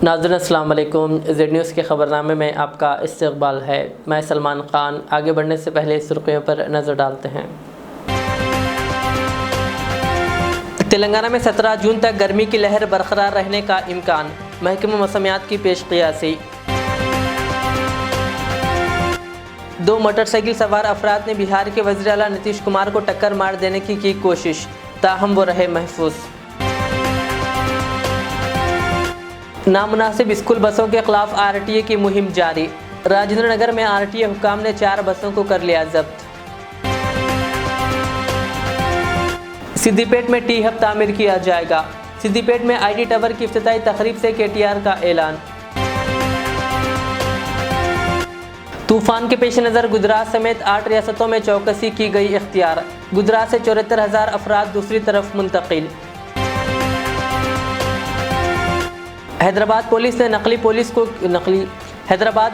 नाज़रीन अस्सलाम वालेकुम। ज़ेड न्यूज़ के ख़बरनामे में आपका इस्तक़बाल है। मैं सलमान ख़ान। आगे बढ़ने से पहले सुर्ख़ियों पर नज़र डालते हैं। तेलंगाना में 17 जून तक गर्मी की लहर बरकरार रहने का इम्कान, महकमा मौसमियात की पेश क़ियासी। 2 मोटरसाइकिल सवार अफराद ने बिहार के वज़ीर आला नीतीश कुमार को टक्कर मार देने की कोशिश, ताहम वो रहे महफूज। नामुनासिब स्कूल बसों के खिलाफ आरटीए की मुहिम जारी। राजेंद्र नगर में आरटीए हुकाम ने 4 बसों को कर लिया जब्त। सिद्दीपेट में टी हब तामीर किया जाएगा। सिद्दीपेट में आईटी टावर की इफ्तिताई तकरीब से केटीआर का ऐलान। तूफान के पेश नज़र गुजरात समेत 8 रियासतों में चौकसी की गई इख्तियार। गुजरात से 74,000 अफराद दूसरी तरफ मुंतकिल। हैदराबाद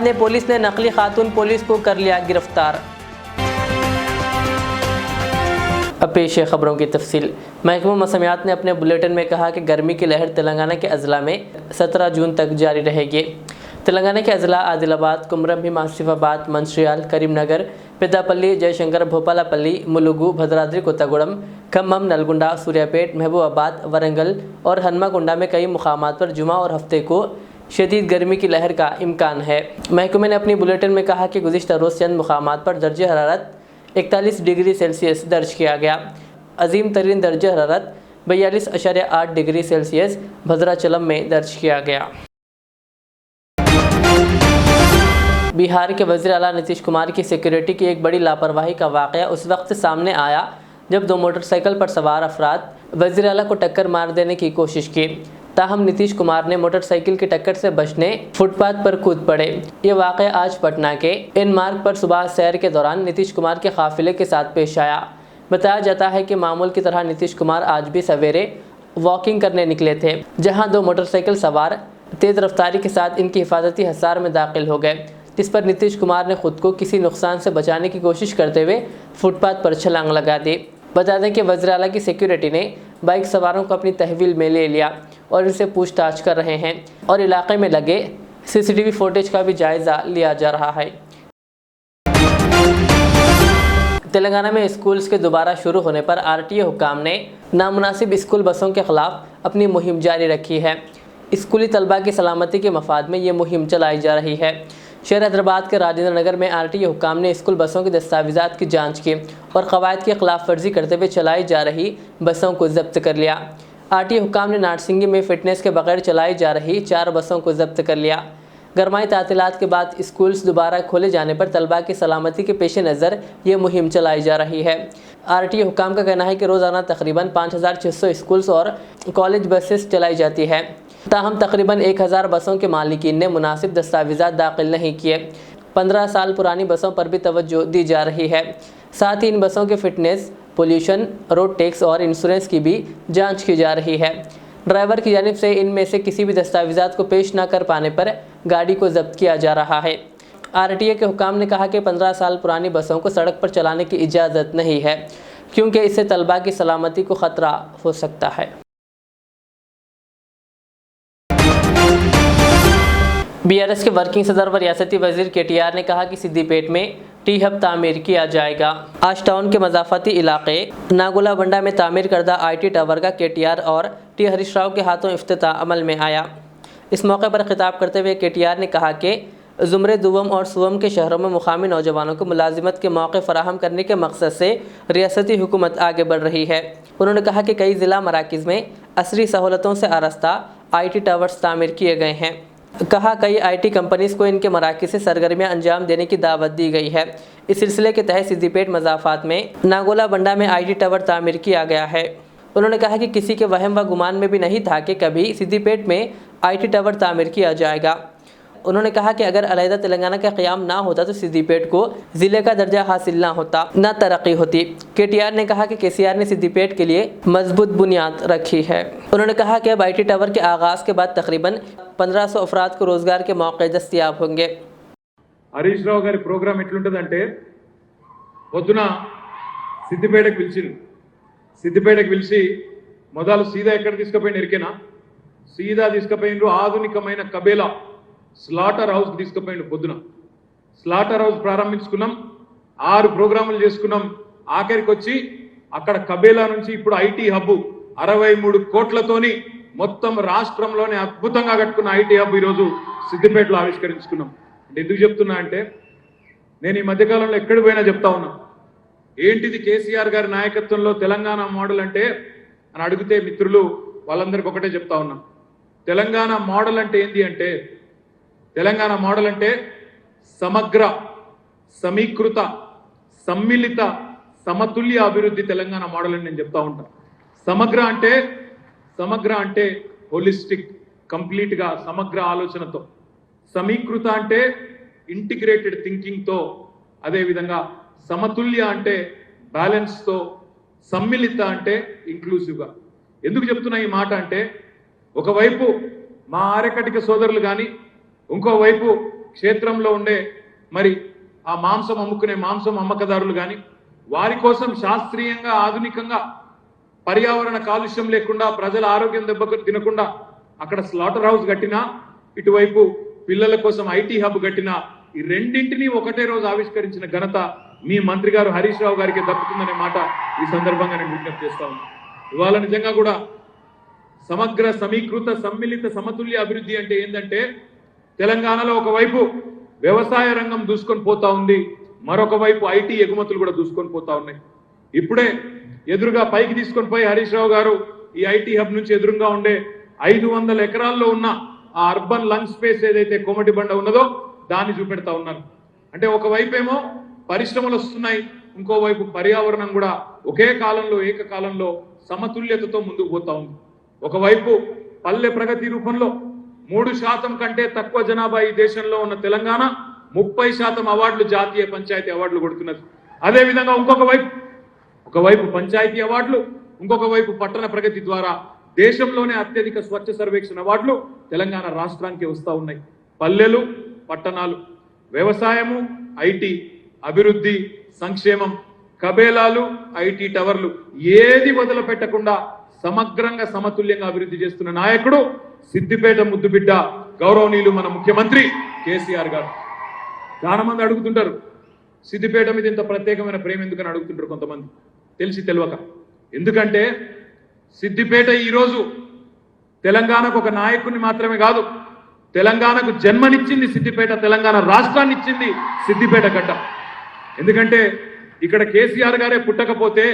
ने पुलिस ने नकली खातून पुलिस को कर लिया गिरफ्तार। अब पेश है खबरों की तफसील। महकमा मौसमियात ने अपने बुलेटिन में कहा कि गर्मी की लहर तेलंगाना के अजला में 17 जून तक जारी रहेगी। तेलंगाना के अजला आदिलाबाद, कुमरम भीम, आसिफाबाद, मंचिर्याल, करीमनगर, पेद्दापल्ली, जयशंकर, भोपालपल्ली, मुलुगु, भद्राद्री कोत्तागुडम, खम्मम, नलगुंडा, सूर्यापेट, महबूबाबाद, वरंगल और हनुमाकुंडा में कई मुकामात पर जुमा और हफ्ते को शदीद गर्मी की लहर का इम्कान है। महकमे ने अपनी बुलेटिन में कहा कि गुज़िश्ता रोज़ चंद मुकामात पर दर्ज हरारत 41 डिग्री सेल्सियस दर्ज किया गया। अजीम तरीन दर्ज हरारत 42.8 डिग्री सेल्सियस भद्राचलम में दर्ज किया गया। बिहार के वज़ीर आला नीतीश कुमार की सिक्योरिटी की एक बड़ी लापरवाही का वाक़या उस वक्त सामने आया जब 2 मोटरसाइकिल पर सवार अफराद वज़ीर आला को टक्कर मार देने की कोशिश की। ताहम नीतीश कुमार ने मोटरसाइकिल की टक्कर से बचने फुटपाथ पर कूद पड़े। ये वाक़या आज पटना के इन मार्ग पर सुबह सैर के दौरान नीतीश कुमार के काफिले के साथ पेश आया। बताया जाता है कि मामूल की तरह नीतीश कुमार आज भी सवेरे वॉकिंग करने निकले थे, जहाँ 2 मोटरसाइकिल सवार तेज़ रफ्तारी के साथ इनकी हिफाजती हिसार में दाखिल हो गए, जिस पर नीतीश कुमार ने खुद को किसी नुकसान से बचाने की कोशिश करते हुए फुटपाथ पर छलांग लगा दी। बता दें कि वज़ीर आला की सिक्योरिटी ने बाइक सवारों को अपनी तहवील में ले लिया और इनसे पूछताछ कर रहे हैं और इलाके में लगे सीसीटीवी फुटेज का भी जायज़ा लिया जा रहा है। तेलंगाना में स्कूल्स के दोबारा शुरू होने पर आरटीए हुकाम ने नामुनासिब स्कूल बसों के खिलाफ अपनी मुहिम जारी रखी है। स्कूली तलबा की सलामती के मफाद में ये मुहिम चलाई जा रही है। शहर हैदराबाद के राजेंद्र नगर में आरटीए हुकाम ने स्कूल बसों के दस्तावेज़ात की जांच की और कवायद की खिलाफ वर्जी करते हुए चलाई जा रही बसों को जब्त कर लिया। आरटीए हुकाम ने नारसिंगी में फिटनेस के बगैर चलाई जा रही 4 बसों को जब्त कर लिया। गरमाई तातीलात के बाद स्कूल्स दोबारा खोले जाने पर तलबा की सलामती के पेश नज़र ये मुहिम चलाई जा रही है। आरटीए हुकाम का कहना है कि रोज़ाना तकरीबन 5,600 स्कूल्स और कॉलेज बसेस चलाई जाती है। ताहम तकरीबन 1,000 बसों के मालिकीन ने मुनासिब दस्तावेज़ात दाखिल नहीं किए। 15 साल पुरानी बसों पर भी तवज्जो दी जा रही है। साथ ही इन बसों के फिटनेस, पोल्यूशन, रोड टैक्स और इंश्योरेंस की भी जांच की जा रही है। ड्राइवर की जानिब से इनमें से किसी भी दस्तावेज़ात को पेश न कर पाने पर गाड़ी को जब्त किया जा रहा है। आरटीए के हुकाम ने कहा कि 15 साल पुरानी बसों को सड़क पर चलाने की इजाज़त नहीं है, क्योंकि इससे तलबा की सलामती को ख़तरा हो सकता है। बीआरएस के वर्किंग सदर व रियासती वजीर केटीआर ने कहा कि सिद्दीपेट में टी हब तामीर किया जाएगा। आज टाउन के मज़ाफ़ती इलाके नागोला बंडा में तामीर करदा आईटी टावर का केटीआर और टी हरीश राव के हाथों इफ्तिताह अमल में आया। इस मौके पर खिताब करते हुए केटीआर ने कहा कि ज़ुमरे दुवम और सुवम के शहरों में मुकामी नौजवानों को मुलाजिमत के मौके फराहम करने के मकसद से रियासती हुकूमत आगे बढ़ रही है। उन्होंने कहा कि कई ज़िला मराकिज़ में असरी सहूलतों से आरास्ता आईटी टावर्स तामीर किए गए हैं। कहा कई आईटी कंपनीज़ को इनके मराकिज़ से सरगर्मियाँ अंजाम देने की दावत दी गई है। इस सिलसिले के तहत सिद्दीपेट मज़ाफ़ात में नागोला बंडा में आईटी टावर तामीर किया गया है। उन्होंने कहा कि किसी के वहम व गुमान में भी नहीं था कि कभी सिद्दीपेट में आईटी टावर तामीर किया जाएगा। उन्होंने कहा कि अगर अलहदा तेलंगाना का क़याम ना होता तो सिद्दीपेट को ज़िले का दर्जा हासिल ना होता, ना तरक्की होती। केटीआर ने कहा कि केसीआर ने सिद्दीपेट के लिए मजबूत बुनियाद रखी है। उन्होंने कहा कि अब आईटी टावर के आगाज़ के बाद तकरीबन 1500 अफराद को रोज़गार के मौके दस्तियाब होंगे। हरीश राव गारी प्रोग्राम एट्लुंटదంటే పొద్దున సిద్దిపేటకు పిలిచి మొదలు సీదా ఎక్కడ తీసుకుపోయిన ఎరికేనా సీదా తీసుకుపోయినరు ఆధునికమైన కబేలా స్లాటర్ హౌస్ తీసుకుపోయిండు. పొద్దున స్లాటర్ హౌస్ ప్రారంభించుకున్నాం, 6 ప్రోగ్రాములు చేసుకున్నాం. ఆఖరికి వచ్చి అక్కడ కబేలా నుంచి ఇప్పుడు ఐటీ హబ్ 63 కోట్లతోని మొత్తం రాష్ట్రంలోనే అద్భుతంగా కట్టుకున్న ఐటీ హబ్ ఈరోజు సిద్దిపేటలో ఆవిష్కరించుకున్నాం. అంటే ఎందుకు చెప్తున్నా అంటే, నేను ఈ మధ్యకాలంలో ఎక్కడికి పోయినా చెప్తా ఉన్నా, ఏంటిది కేసీఆర్ గారి నాయకత్వంలో తెలంగాణ మోడల్ అంటే అని అడిగితే మిత్రులు వాళ్ళందరికీ ఒకటే చెప్తా ఉన్నా. తెలంగాణ మోడల్ అంటే ఏంటి అంటే, తెలంగాణ మోడల్ అంటే సమగ్ర, సమీకృత, సమ్మిళిత, సమతుల్య అభివృద్ధి తెలంగాణ మోడల్ అని నేను చెప్తా ఉంటా. సమగ్ర అంటే హోలిస్టిక్, కంప్లీట్ గా సమగ్ర ఆలోచనతో. సమీకృత అంటే ఇంటిగ్రేటెడ్ థింకింగ్ తో, అదే విధంగా సమతుల్య అంటే బ్యాలెన్స్ తో, సమ్మిళిత అంటే ఇంక్లూసివ్ గా. ఎందుకు చెప్తున్నా ఈ మాట అంటే, ఒకవైపు మా ఆర్యకటిక సోదరులు కానీ, ఇంకోవైపు క్షేత్రంలో ఉండే మరి ఆ మాంసం అమ్ముకునే మాంసం అమ్మకదారులు కానీ, వారి కోసం శాస్త్రీయంగా ఆధునికంగా పర్యావరణ కాలుష్యం లేకుండా ప్రజల ఆరోగ్యం దెబ్బకు తినకుండా అక్కడ స్లాటర్ హౌస్ కట్టినా, ఇటువైపు పిల్లల కోసం ఐటీ హబ్ కట్టినా, ఈ రెండింటినీ ఒకటే రోజు ఆవిష్కరించిన ఘనత మీ మంత్రి గారు హరీష్ రావు గారికి దక్కుతుందనే మాట ఈ సందర్భంగా నేను విజ్ఞప్తి చేస్తా ఉన్నాను. ఇవాళ నిజంగా కూడా సమగ్ర, సమీకృత, సమ్మిళిత, సమతుల్య అభివృద్ధి అంటే ఏంటంటే, తెలంగాణలో ఒకవైపు వ్యవసాయ రంగం దూసుకొని పోతా ఉంది, మరొక వైపు ఐటీ ఎగుమతులు కూడా దూసుకొని పోతా ఉన్నాయి. ఇప్పుడే ఎదురుగా పైకి తీసుకొని పోయి హరీష్ రావు గారు ఈ ఐటీ హబ్ నుంచి ఎదురుగా ఉండే 500 ఎకరాల్లో ఉన్న ఆ అర్బన్ లంగ్ స్పేస్ ఏదైతే కోమటి బండ ఉన్నదో దాన్ని చూపెడతా ఉన్నారు. అంటే ఒకవైపు ఏమో పరిశ్రమలు వస్తున్నాయి, ఇంకోవైపు పర్యావరణం కూడా ఒకే కాలంలో, ఏకకాలంలో సమతుల్యతతో ముందుకు పోతా ఉంది. ఒకవైపు పల్లె ప్రగతి రూపంలో 3% కంటే తక్కువ జనాభా ఈ దేశంలో ఉన్న తెలంగాణ 30% అవార్డులు, జాతీయ పంచాయతీ అవార్డులు కొడుతున్నది. అదేవిధంగా ఒకవైపు పంచాయతీ అవార్డులు, ఇంకొక వైపు పట్టణ ప్రగతి ద్వారా దేశంలోనే అత్యధిక స్వచ్ఛ సర్వేక్షణ అవార్డులు తెలంగాణ రాష్ట్రానికి వస్తూ ఉన్నాయి. పల్లెలు, పట్టణాలు, వ్యవసాయము, ఐటీ, అభివృద్ధి, సంక్షేమం, కబేలాలు, ఐటీ టవర్లు, ఏది వదిలిపెట్టకుండా సమగ్రంగా, సమతుల్యంగా అభివృద్ధి చేస్తున్న నాయకుడు సిద్దిపేట ముద్దుబిడ్డ గౌరవనీయులు మన ముఖ్యమంత్రి కేసీఆర్ గారు. చాలా మంది అడుగుతుంటారు, సిద్దిపేట మీద ఇంత ప్రత్యేకమైన ప్రేమ ఎందుకని అడుగుతుంటారు కొంతమంది, తెలిసి తెలియక. ఎందుకంటే సిద్దిపేట ఈరోజు తెలంగాణకు ఒక నాయకుడిని మాత్రమే కాదు, తెలంగాణకు జన్మనిచ్చింది సిద్దిపేట, తెలంగాణ రాష్ట్రాన్ని ఇచ్చింది సిద్దిపేట గడ్డ. ఎందుకంటే ఇక్కడ కేసీఆర్ గారే పుట్టకపోతే,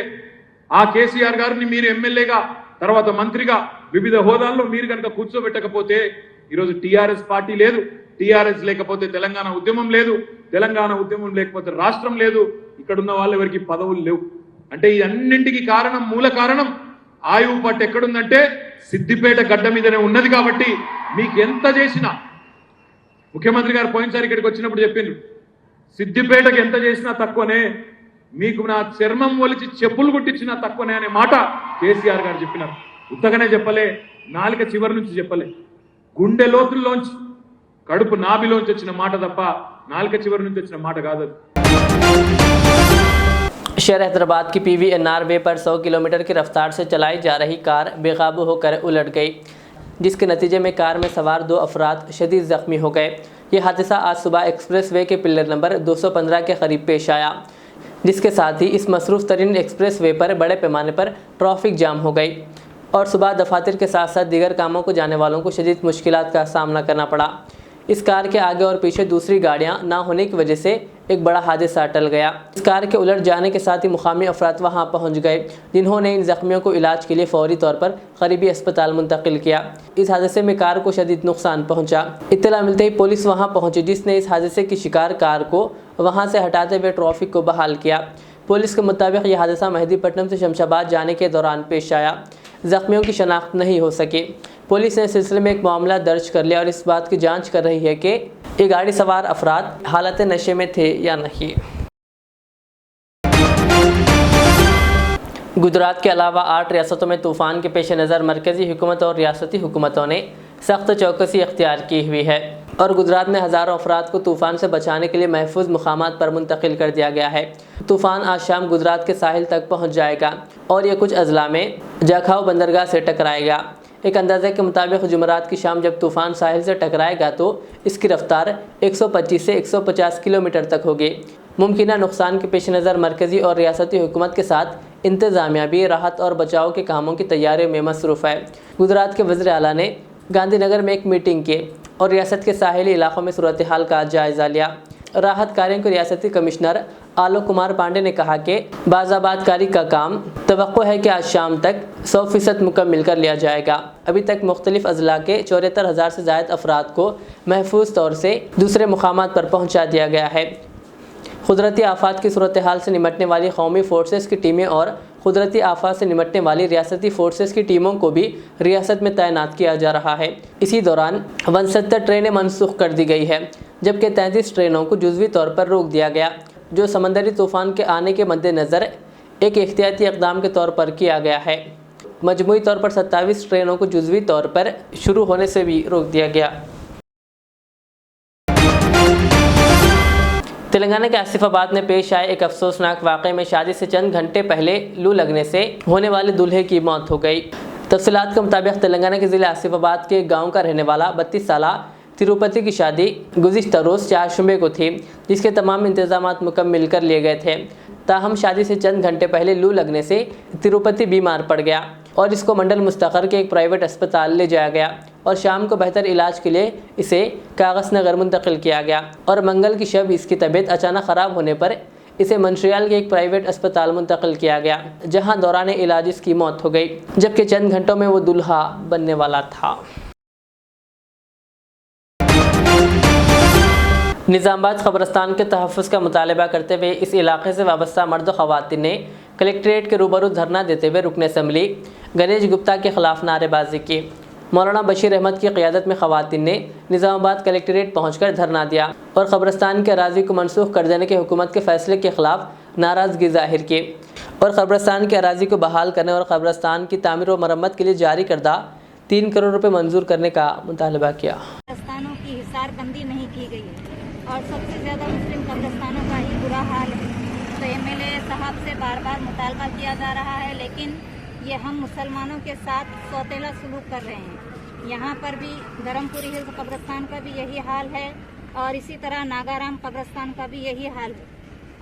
ఆ కేసీఆర్ గారిని మీరు ఎమ్మెల్యేగా, తర్వాత మంత్రిగా, వివిధ హోదాల్లో మీరు కనుక కూర్చోబెట్టకపోతే ఈరోజు టీఆర్ఎస్ పార్టీ లేదు, టీఆర్ఎస్ లేకపోతే తెలంగాణ ఉద్యమం లేదు, తెలంగాణ ఉద్యమం లేకపోతే రాష్ట్రం లేదు, ఇక్కడున్న వాళ్ళు ఎవరికి పదవులు లేవు. అంటే ఈ అన్నింటికి కారణం, మూల కారణం ఆయువు పట్టు ఎక్కడుందంటే సిద్దిపేట గడ్డ మీదనే ఉన్నది. కాబట్టి మీకు ఎంత చేసినా, ముఖ్యమంత్రి గారు పోయినసారి ఇక్కడికి వచ్చినప్పుడు చెప్పిండ్రు, సిద్దిపేటకి ఎంత చేసినా తక్కువనే, మీకు నా చర్మం ఒలిచి చెప్పులు కుట్టించినా తక్కువనే అనే మాట కేసీఆర్ గారు చెప్పినారు. ఉత్తగానే చెప్పలే, నాలుక చివరి నుంచి చెప్పలే, గుండె లోతుల్లోంచి, కడుపు నాభిలోంచి వచ్చిన మాట తప్ప నాలుక చివరి నుంచి వచ్చిన మాట కాదు. शहर हैदराबाद की PVNR वे पर 100 किलोमीटर की रफ्तार से चलाई जा रही कार बेकाबू होकर उलट गई, जिसके नतीजे में कार में सवार 2 अफराद शदीद ज़ख्मी हो गए। ये हादसा आज सुबह एक्सप्रेस वे के पिलर नंबर 215 के करीब पेश आया, जिसके साथ ही इस मसरूफ़ तरीन एक्सप्रेस वे पर बड़े पैमाने पर ट्रैफिक जाम हो गई और सुबह दफातर के साथ साथ दीगर कामों को जाने वालों को शदीद मुश्किलात का सामना करना पड़ा। इस कार के आगे और पीछे दूसरी गाड़ियां ना होने की वजह से एक बड़ा हादसा टल गया। इस कार के उलट जाने के साथ ही मुकामी अफराद वहां पहुंच गए, जिन्होंने इन जख्मियों को इलाज के लिए फौरी तौर पर करीबी अस्पताल मुंतकिल किया। इस हादसे में कार को शदीद नुकसान पहुंचा। इत्तला मिलते ही पुलिस वहां पहुंची, जिसने इस हादसे की शिकार कार को वहां से हटाते हुए ट्रैफिक को बहाल किया। पुलिस के मुताबिक यह हादसा मेहदीपट्टनम से शमशाबाद जाने के दौरान पेश आया। जख्मियों की शनाख्त नहीं हो सकी। पुलिस ने इस सिलसिले में एक मामला दर्ज कर लिया और इस बात की जांच कर रही है कि ये गाड़ी सवार अफराद हालत नशे में थे या नहीं। गुजरात के अलावा 8 रियासतों में तूफ़ान के पेश नज़र मरकज़ी हुकूमत और रियासती हुकूमतों ने सख्त चौकसी अख्तियार की हुई है और गुजरात में हज़ारों अफराद को तूफ़ान से बचाने के लिए महफूज मुकामात पर मुंतकिल कर दिया गया है। तूफ़ान आज शाम गुजरात के साहिल तक पहुँच जाएगा और ये कुछ अजला में जाखाव बंदरगाह से टकराएगा। एक अंदाजे के मुताबिक जुमेरात की शाम जब तूफान साहिल से टकराएगा तो इसकी रफ्तार 125 से 150 किलोमीटर तक होगी। मुमकिना नुकसान के पेश नज़र मरकज़ी और रियासती हुकूमत के साथ इंतज़ामिया भी राहत और बचाव के कामों की तैयारियों में मसरूफ़ है। गुजरात के वज़ीर आला ने गांधीनगर में एक मीटिंग की और रियासत के साहिली इलाकों में सूरत हाल का जायज़ा लिया। राहत कार्यों को रियासती कमिश्नर आलोक कुमार पांडे ने कहा कि बाज़ाबादकारी का काम तवक्को है कि आज शाम तक 100% मुकम्मल कर लिया जाएगा। अभी तक मुख्तलिफ अजला के 74,000 से ज़ायद अफराद को महफूज तौर से दूसरे मुकामात पर पहुँचा दिया गया है। कुदरती आफात की सूरत हाल से निमटने वाली कौमी फोर्सेस की टीमें और कुदरती आफात से निमटने वाली रियासती फोर्सेस की टीमों को भी रियासत में तैनात किया जा रहा है। इसी दौरान 69 ट्रेनें मनसूख कर दी गई है, जबकि 33 ट्रेनों को जुज़वी तौर पर रोक दिया गया, जो समंदरी तूफ़ान के आने के मद्देनज़र एक एहतियाती इक़दाम के तौर पर किया गया है। मजमूई तौर पर 27 ट्रेनों को जुज़वी तौर पर शुरू होने से भी रोक दिया गया। तेलंगाना के आसिफाबाद में पेश आए एक अफसोसनाक वाक़े में शादी से चंद घंटे पहले लू लगने से होने वाले दूल्हे की मौत हो गई। तफसीलात के मुताबिक तेलंगाना के ज़िले आसिफाबाद के गांव का रहने वाला 32 साला तिरुपति की शादी गुज़िश्ता रोज़ 4 शुबे को थी, जिसके तमाम इंतज़ामात मुकम्मल कर लिए गए थे। ताहम शादी से चंद घंटे पहले लू लगने से तिरुपति बीमार पड़ गया और इसको मंडल मुस्तक़र के एक प्राइवेट अस्पताल ले जाया गया और शाम को बेहतर इलाज के लिए इसे कागज़ नगर मुंतकिल किया गया और मंगल की शब इसकी तबीयत अचानक ख़राब होने पर इसे मंशियाल के एक प्राइवेट अस्पताल मुंतकिल किया गया, जहां दौरान इलाज इसकी मौत हो गई, जबकि चंद घंटों में वो दूल्हा बनने वाला था। निज़ामाबाद कब्रस्तान के तहफ़्फ़ुज़ का मुतालबा करते हुए इस इलाके से वाबस्ता मर्द ख़वातीन ने कलेक्ट्रेट के रूबरू धरना देते हुए रुकन असम्बली गणेश गुप्ता के ख़िलाफ़ नारेबाजी की। मौलाना बशीर अहमद की क़ियादत में ख़वातीन ने निज़ामाबाद कलेक्ट्रेट पहुंचकर धरना दिया और कब्रस्तान के अराज़ी को मनसूख कर देने के हुकूमत के फ़ैसले के ख़िलाफ़ नाराज़गी ज़ाहिर की और कब्रस्तान के अराज़ी को बहाल करने और कब्रस्तान की तामीर व मरम्मत के लिए जारी करदा 3 करोड़ रुपये मंजूर करने का मुतालबा किया। कब्रस्तानों की हिसारबंदी नहीं की गई है और सबसे ज़्यादा मुस्लिम कब्रस्तानों का ही बुरा हाल है। तो MLA साहब से बार बार मुतालबा किया जा रहा है, लेकिन ये हम मुसलमानों के साथ सौतेला सलूक कर रहे हैं। यहाँ पर भी धर्मपुरी हिल्स कब्रस्तान का भी यही हाल है और इसी तरह नागाराम कब्रस्तान का भी यही हाल है।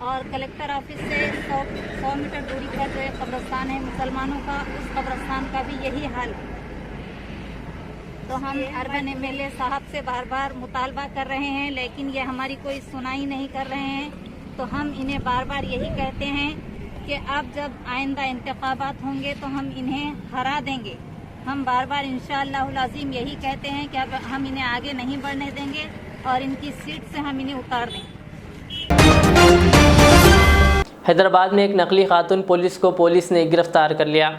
और कलेक्टर ऑफिस से 100 मीटर दूरी पर जो कब्रस्तान है मुसलमानों का, उस कब्रस्तान का भी यही हाल है। तो हम अर्बन MLA साहब से बार बार मुतालबा कर रहे हैं, लेकिन ये हमारी कोई सुनाई नहीं कर रहे हैं। तो हम इन्हें बार बार यही कहते हैं कि अब जब आइंदा इंतखाबात होंगे तो हम इन्हें हरा देंगे। हम बार बार इंशाअल्लाहुल अज़ीम यही कहते हैं कि अब हम इन्हें आगे नहीं बढ़ने देंगे और इनकी सीट से हम इन्हें उतार देंगे। हैदराबाद में एक नकली खातून पुलिस ने गिरफ्तार कर लिया।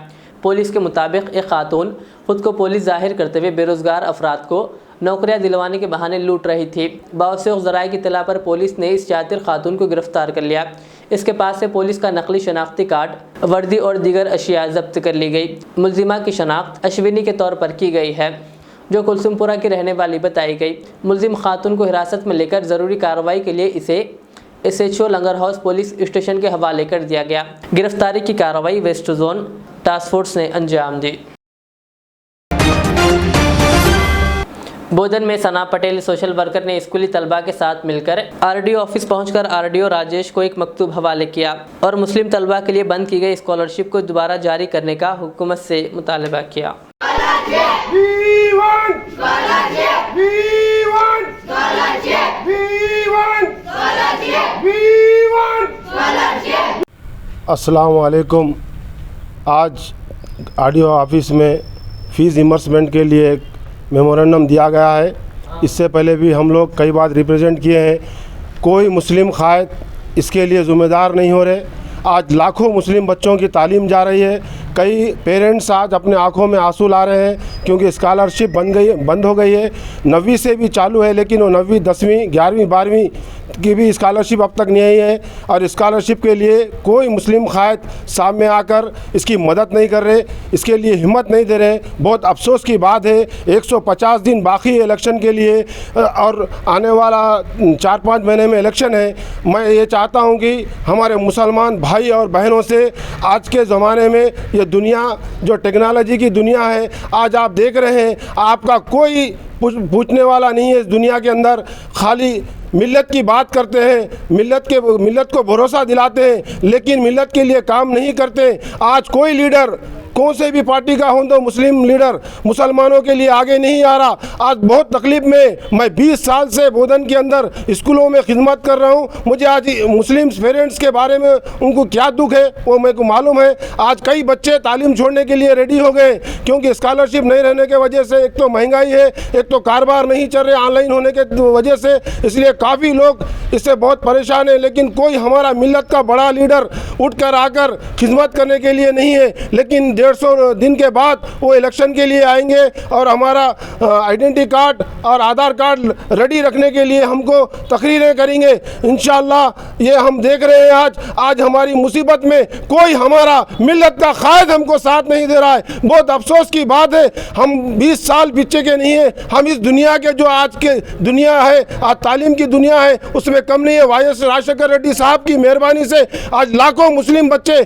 पुलिस के मुताबिक एक खातून खुद को पुलिस जाहिर करते हुए बेरोज़गार अफराद को नौकरियां दिलवाने के बहाने लूट रही थी। बावसूख ज़राए की इत्तला पर पुलिस ने इस शातिर खातून को गिरफ्तार कर लिया। इसके पास से पुलिस का नकली शनाख्ती कार्ड, वर्दी और दीगर अशिया जब्त कर ली गई। मुलजिमा की शनाख्त अश्विनी के तौर पर की गई है, जो कुलसुमपुरा की रहने वाली बताई गई। मुलजिम खातून को हिरासत में लेकर ज़रूरी कार्रवाई के लिए इसे SHO लंगर हाउस पुलिस स्टेशन के हवाले कर दिया गया। गिरफ्तारी की कार्रवाई वेस्ट जोन टास्क फोर्स ने अंजाम दी। बोधन में सना पटेल सोशल वर्कर ने स्कूली तलबा के साथ मिलकर RDO ऑफिस पहुंचकर RDO राजेश को एक मकतूब हवाले किया और मुस्लिम तलबा के लिए बंद की गई स्कॉलरशिप को दोबारा जारी करने का हुकूमत से मुतालबा किया। अस्सलाम वालेकुम। आज RDO ऑफिस में फ़ीस इमर्समेंट के लिए एक मेमोरेंडम दिया गया है। इससे पहले भी हम लोग कई बार रिप्रेजेंट किए हैं। कोई मुस्लिम क़ायद इसके लिए ज़िम्मेदार नहीं हो रहे। आज लाखों मुस्लिम बच्चों की तालीम जा रही है। कई पेरेंट्स आज अपने आंखों में आंसू ला रहे हैं क्योंकि स्कॉलरशिप बंद हो गई है। 9वीं से भी चालू है, लेकिन वो 9वीं 10वीं 11वीं 12वीं की भी स्कॉलरशिप अब तक नहीं आई है और स्कॉलरशिप के लिए कोई मुस्लिम क़ायद सामने आकर इसकी मदद नहीं कर रहे, इसके लिए हिम्मत नहीं दे रहे। बहुत अफसोस की बात है। 150 दिन बाकी है इलेक्शन के लिए और आने वाला 4-5 महीने में इलेक्शन है। मैं ये चाहता हूँ कि हमारे मुसलमान भाई और बहनों से। आज के ज़माने में ये दुनिया जो टेक्नोलॉजी की दुनिया है, आज आप देख रहे हैं आपका कोई पूछने वाला नहीं है इस दुनिया के अंदर। खाली मिल्लत की बात करते हैं, मिल्लत को भरोसा दिलाते हैं, लेकिन मिल्लत के लिए काम नहीं करते। आज कोई लीडर कौन से भी पार्टी का हो तो मुस्लिम लीडर मुसलमानों के लिए आगे नहीं आ रहा। आज बहुत तकलीफ़ में मैं 20 साल से बोधन के अंदर स्कूलों में खिदमत कर रहा हूँ। मुझे आज मुस्लिम पेरेंट्स के बारे में उनको क्या दुख है वो मेरे को मालूम है। आज कई बच्चे तालीम छोड़ने के लिए रेडी हो गए, क्योंकि स्कॉलरशिप नहीं रहने के वजह से एक तो महंगाई है, एक तो कारोबार नहीं चल रहे ऑनलाइन होने के वजह से, इसलिए काफ़ी लोग इससे बहुत परेशान हैं। लेकिन कोई हमारा मिल्लत का बड़ा लीडर उठ कर आकर खिदमत करने के लिए नहीं है। लेकिन 150 दिन के बाद वो इलेक्शन के लिए आएंगे और हमारा आइडेंटिटी कार्ड और आधार कार्ड रेडी रखने के लिए हमको तकरीरें करेंगे इंशाअल्लाह। ये हम देख रहे हैं आज हमारी मुसीबत में कोई हमारा मिल्लत का कायद हमको साथ नहीं दे रहा है। बहुत अफसोस की बात है, हम 20 साल पीछे के नहीं है। हम इस दुनिया के जो आज के दुनिया है, आज तालीम की दुनिया है, उसमें कम नहीं है। वाई एस राजशेखर रेड्डी साहब की मेहरबानी से आज लाखों मुस्लिम बच्चे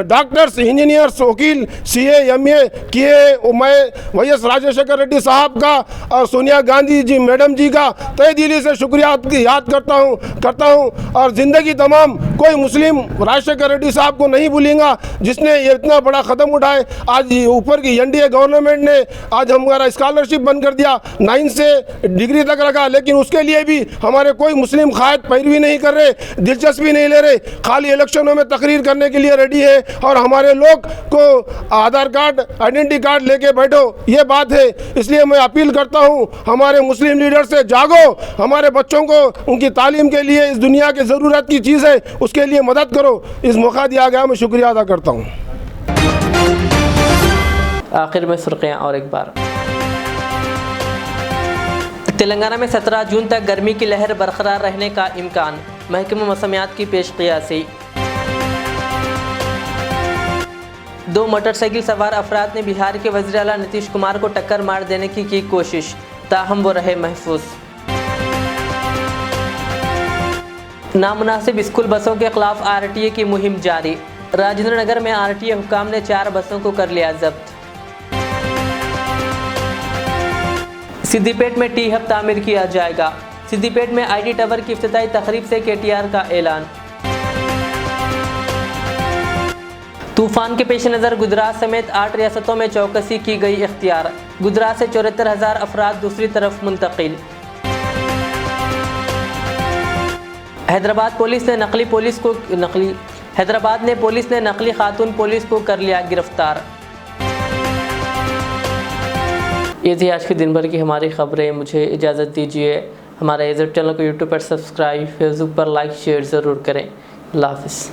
डॉक्टर्स, इंजीनियर्स, वकील, CA, MA किए। मैं वाई एस राजशेखर रेड्डी साहब का और सोनिया गांधी जी मैडम जी का तहे दिली से शुक्रिया याद करता हूँ और ज़िंदगी तमाम कोई मुस्लिम राजशेखर रेड्डी साहब को नहीं भूलूंगा जिसने ये इतना बड़ा कदम उठाए। आज ऊपर की NDA गवर्नमेंट ने आज हमारा स्कॉलरशिप बंद कर दिया, 9 से डिग्री तक रखा, लेकिन उसके लिए भी हमारे कोई मुस्लिम कायद पैरवी नहीं कर रहे, दिलचस्पी नहीं ले रहे, खाली इलेक्शनों में तकरीर करने के लिए रेडी है। और हमारे लोग को आधार कार्ड, आइडेंटिटी कार्ड लेके बैठो, ये बात है। इसलिए मैं अपील करता हूँ हमारे मुस्लिम लीडर से, जागो, हमारे बच्चों को उनकी तालीम के लिए इस दुनिया की ज़रूरत की चीज़ है, उसके लिए मदद करो। इस मौका दिया गया, मैं शुक्रिया अदा करता हूँ। आखिर में सुर्खियाँ और एक बार। तेलंगाना में 17 जून तक गर्मी की लहर बरकरार रहने का इम्कान, महकमा मौसमियात की पेशकियासी। 2 मोटरसाइकिल सवार अफराद ने बिहार के वज़ीर आला नीतीश कुमार को टक्कर मार देने की कोशिश, ताहम वो रहे महफूज। नामुनासिब स्कूल बसों के खिलाफ RTA की मुहिम जारी, राजेंद्र नगर में RTA हुकाम ने 4 बसों को कर लिया जब्त। सिद्दीपेट में टी हब तामीर किया जाएगा, सिद्दीपेट में ID टावर की इफ्तिताई तकरीब से KTR का ऐलान। तूफान के पेश नज़र गुजरात समेत 8 रियासतों में चौकसी की गई इख्तियार, गुजरात से 74,000 अफराद दूसरी तरफ मुंतकिल। हैदराबाद पुलिस ने नकली खातून पुलिस को कर लिया गिरफ्तार। ये थी आज के दिन भर की हमारी खबरें। मुझे इजाज़त दीजिए। हमारे एज़र चैनल को यूट्यूब पर सब्सक्राइब, फेसबुक पर लाइक शेयर ज़रूर करें। अल्लाह हाफ़िज़।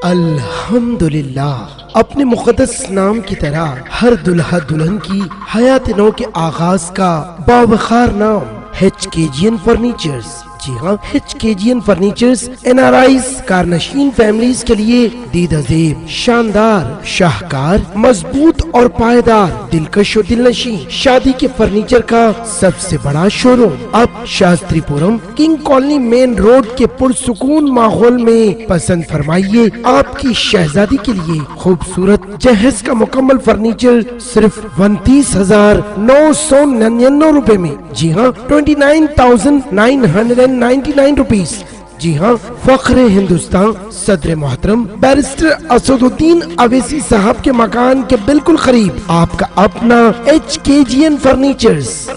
अल्हम्दुलिल्लाह, अपने मुक़द्दस नाम की तरह हर दुल्हा दुल्हन की हयात नौ के आगाज का बावखार नाम HKGN फर्नीचर्स। जी हाँ, HKGN फर्नीचर्स NRIs कारनशीन फैमिलीज के लिए दीदाज़ेब, शानदार, शाहकार, मजबूत और पायदार, दिलकश और दिलनशीं शादी के फर्नीचर का सबसे बड़ा शोरूम अब Shastripuram king colony main road के पुरसुकून माहौल में। पसंद फरमाइए आपकी शहजादी के लिए खूबसूरत जहेज का मुकम्मल फर्नीचर सिर्फ 29,999 रुपए में। जी हाँ, 29,999 रुपीज। जी हाँ, फख्र हिंदुस्तान सदर मोहतरम बैरिस्टर असदुद्दीन अवैसी साहब के मकान के बिल्कुल करीब आपका अपना HKGN फर्नीचर्स।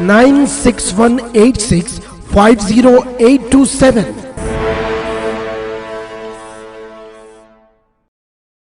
9618650827